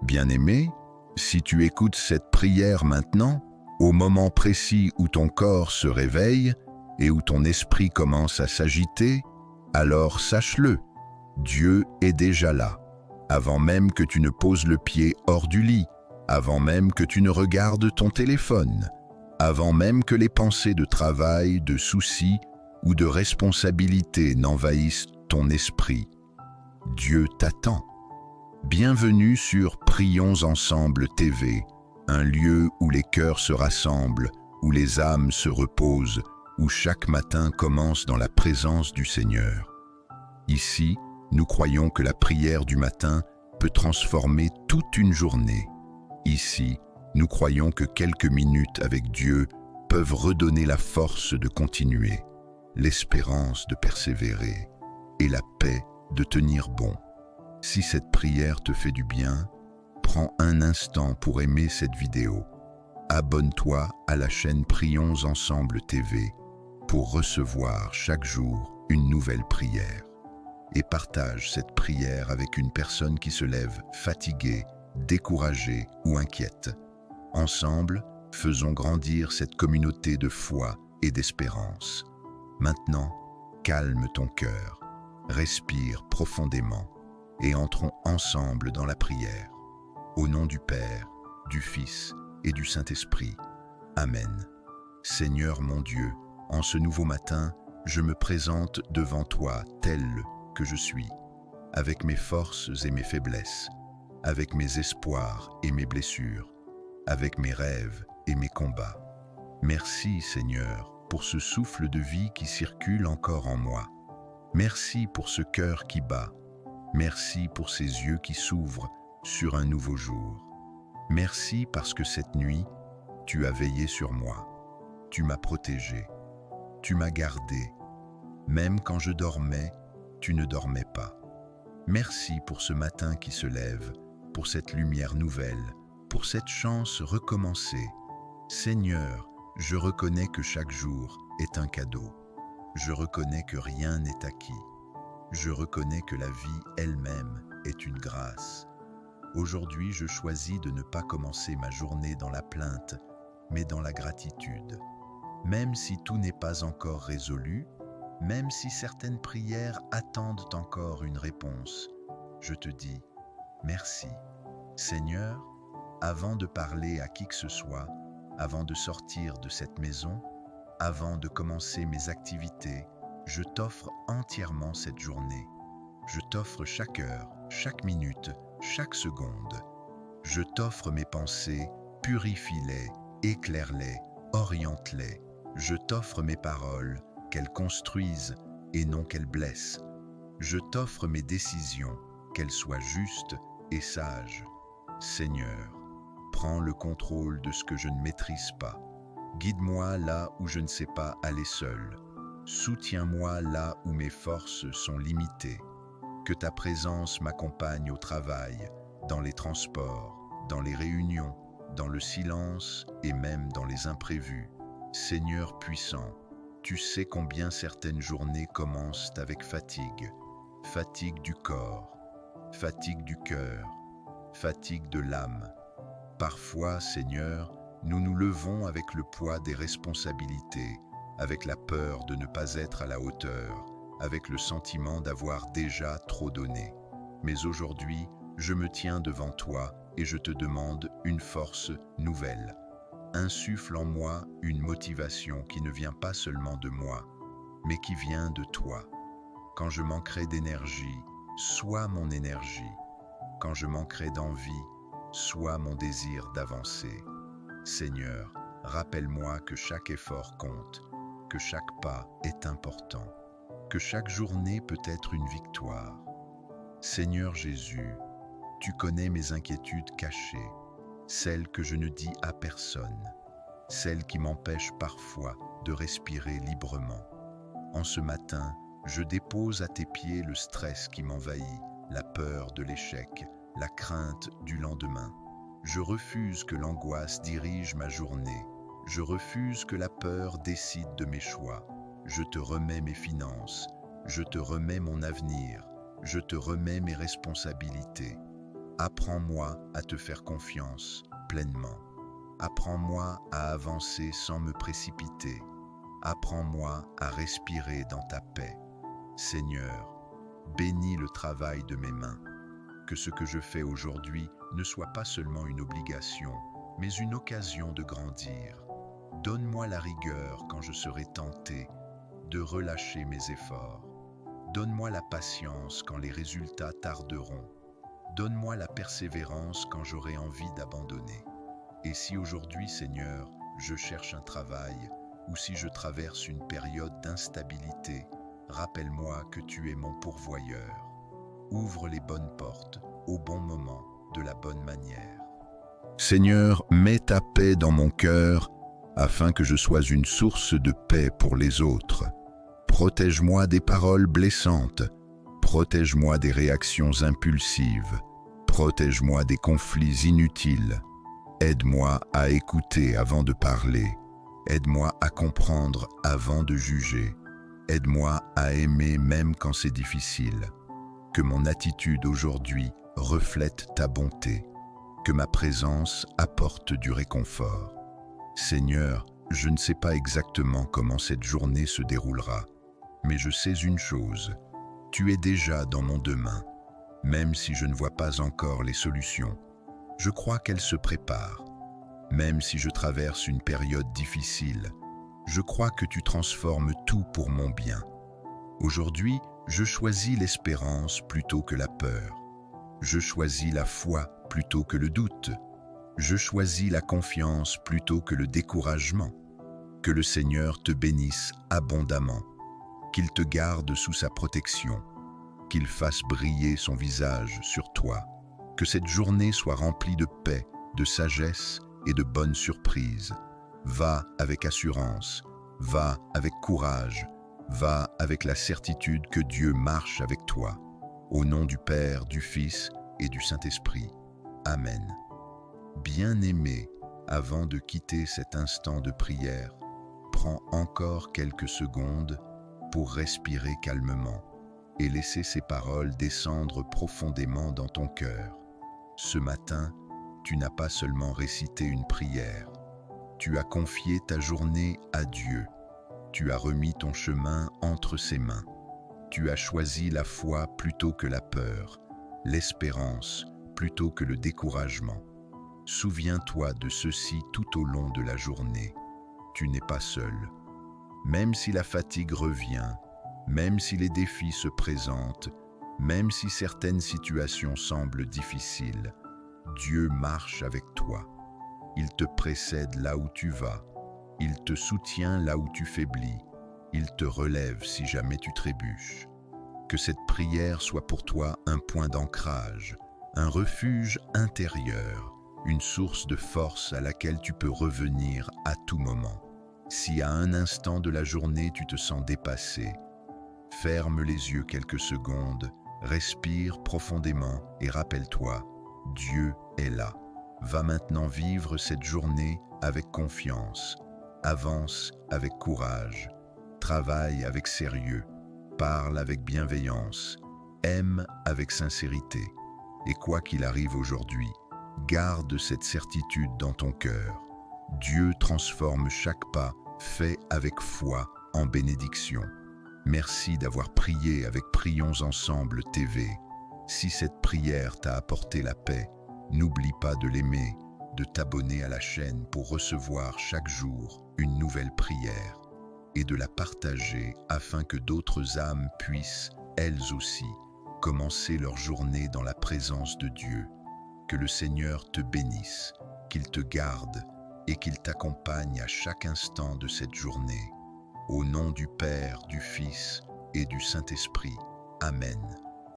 Bien-aimé, si tu écoutes cette prière maintenant, au moment précis où ton corps se réveille et où ton esprit commence à s'agiter, alors sache-le, Dieu est déjà là, avant même que tu ne poses le pied hors du lit, avant même que tu ne regardes ton téléphone, avant même que les pensées de travail, de soucis ou de responsabilité n'envahissent ton esprit. Dieu t'attend. Bienvenue sur Prions Ensemble TV, un lieu où les cœurs se rassemblent, où les âmes se reposent, où chaque matin commence dans la présence du Seigneur. Ici, nous croyons que la prière du matin peut transformer toute une journée. Ici, nous croyons que quelques minutes avec Dieu peuvent redonner la force de continuer, l'espérance de persévérer et la paix de tenir bon. Si cette prière te fait du bien, prends un instant pour aimer cette vidéo. Abonne-toi à la chaîne Prions Ensemble TV pour recevoir chaque jour une nouvelle prière. Et partage cette prière avec une personne qui se lève fatiguée, découragée ou inquiète. Ensemble, faisons grandir cette communauté de foi et d'espérance. Maintenant, calme ton cœur, respire profondément et entrons ensemble dans la prière. Au nom du Père, du Fils et du Saint-Esprit. Amen. Seigneur mon Dieu, en ce nouveau matin, je me présente devant toi tel que je suis, avec mes forces et mes faiblesses, avec mes espoirs et mes blessures, avec mes rêves et mes combats. Merci Seigneur pour ce souffle de vie qui circule encore en moi. Merci pour ce cœur qui bat. Merci pour ces yeux qui s'ouvrent sur un nouveau jour. Merci parce que cette nuit, tu as veillé sur moi. Tu m'as protégé. Tu m'as gardé. Même quand je dormais, tu ne dormais pas. Merci pour ce matin qui se lève, pour cette lumière nouvelle, pour cette chance recommencée. Seigneur, je reconnais que chaque jour est un cadeau. Je reconnais que rien n'est acquis. Je reconnais que la vie elle-même est une grâce. Aujourd'hui, je choisis de ne pas commencer ma journée dans la plainte, mais dans la gratitude. Même si tout n'est pas encore résolu, même si certaines prières attendent encore une réponse, je te dis merci. Seigneur, avant de parler à qui que ce soit, avant de sortir de cette maison, avant de commencer mes activités, je t'offre entièrement cette journée. Je t'offre chaque heure, chaque minute, chaque seconde. Je t'offre mes pensées, purifie-les, éclaire-les, oriente-les. Je t'offre mes paroles, qu'elles construisent et non qu'elles blessent. Je t'offre mes décisions, qu'elles soient justes et sages. Seigneur, prends le contrôle de ce que je ne maîtrise pas. Guide-moi là où je ne sais pas aller seul. Soutiens-moi là où mes forces sont limitées. Que ta présence m'accompagne au travail, dans les transports, dans les réunions, dans le silence et même dans les imprévus. Seigneur puissant, tu sais combien certaines journées commencent avec fatigue. Fatigue du corps, fatigue du cœur, fatigue de l'âme. Parfois, Seigneur, nous nous levons avec le poids des responsabilités, avec la peur de ne pas être à la hauteur, avec le sentiment d'avoir déjà trop donné. Mais aujourd'hui, je me tiens devant toi et je te demande une force nouvelle. Insuffle en moi une motivation qui ne vient pas seulement de moi, mais qui vient de toi. Quand je manquerai d'énergie, sois mon énergie. Quand je manquerai d'envie, sois mon désir d'avancer. Seigneur, rappelle-moi que chaque effort compte, que chaque pas est important, que chaque journée peut être une victoire. Seigneur Jésus, tu connais mes inquiétudes cachées, celles que je ne dis à personne, celles qui m'empêchent parfois de respirer librement. En ce matin, je dépose à tes pieds le stress qui m'envahit, la peur de l'échec, la crainte du lendemain. Je refuse que l'angoisse dirige ma journée. Je refuse que la peur décide de mes choix. Je te remets mes finances. Je te remets mon avenir. Je te remets mes responsabilités. Apprends-moi à te faire confiance pleinement. Apprends-moi à avancer sans me précipiter. Apprends-moi à respirer dans ta paix. Seigneur, bénis le travail de mes mains. Que ce que je fais aujourd'hui ne soit pas seulement une obligation, mais une occasion de grandir. Donne-moi la rigueur quand je serai tenté de relâcher mes efforts. Donne-moi la patience quand les résultats tarderont. Donne-moi la persévérance quand j'aurai envie d'abandonner. Et si aujourd'hui, Seigneur, je cherche un travail, ou si je traverse une période d'instabilité, rappelle-moi que tu es mon pourvoyeur. Ouvre les bonnes portes, au bon moment, de la bonne manière. Seigneur, mets ta paix dans mon cœur, afin que je sois une source de paix pour les autres. Protège-moi des paroles blessantes. Protège-moi des réactions impulsives. Protège-moi des conflits inutiles. Aide-moi à écouter avant de parler. Aide-moi à comprendre avant de juger. Aide-moi à aimer même quand c'est difficile. Que mon attitude aujourd'hui reflète ta bonté. Que ma présence apporte du réconfort. Seigneur, je ne sais pas exactement comment cette journée se déroulera, mais je sais une chose, tu es déjà dans mon demain. Même si je ne vois pas encore les solutions, je crois qu'elles se préparent. Même si je traverse une période difficile, je crois que tu transformes tout pour mon bien. Aujourd'hui, je choisis l'espérance plutôt que la peur. Je choisis la foi plutôt que le doute. Je choisis la confiance plutôt que le découragement. Que le Seigneur te bénisse abondamment, qu'il te garde sous sa protection, qu'il fasse briller son visage sur toi, que cette journée soit remplie de paix, de sagesse et de bonnes surprises. Va avec assurance, va avec courage, va avec la certitude que Dieu marche avec toi. Au nom du Père, du Fils et du Saint-Esprit. Amen. Bien-aimé, avant de quitter cet instant de prière, prends encore quelques secondes pour respirer calmement et laisser ces paroles descendre profondément dans ton cœur. Ce matin, tu n'as pas seulement récité une prière, tu as confié ta journée à Dieu, tu as remis ton chemin entre ses mains, tu as choisi la foi plutôt que la peur, l'espérance plutôt que le découragement. Souviens-toi de ceci tout au long de la journée. Tu n'es pas seul. Même si la fatigue revient, même si les défis se présentent, même si certaines situations semblent difficiles, Dieu marche avec toi. Il te précède là où tu vas. Il te soutient là où tu faiblis. Il te relève si jamais tu trébuches. Que cette prière soit pour toi un point d'ancrage, un refuge intérieur, une source de force à laquelle tu peux revenir à tout moment. Si à un instant de la journée tu te sens dépassé, ferme les yeux quelques secondes, respire profondément et rappelle-toi, Dieu est là. Va maintenant vivre cette journée avec confiance. Avance avec courage. Travaille avec sérieux. Parle avec bienveillance. Aime avec sincérité. Et quoi qu'il arrive aujourd'hui, garde cette certitude dans ton cœur. Dieu transforme chaque pas fait avec foi en bénédiction. Merci d'avoir prié avec Prions Ensemble TV. Si cette prière t'a apporté la paix, n'oublie pas de l'aimer, de t'abonner à la chaîne pour recevoir chaque jour une nouvelle prière et de la partager afin que d'autres âmes puissent, elles aussi, commencer leur journée dans la présence de Dieu. Que le Seigneur te bénisse, qu'il te garde et qu'il t'accompagne à chaque instant de cette journée. Au nom du Père, du Fils et du Saint-Esprit. Amen.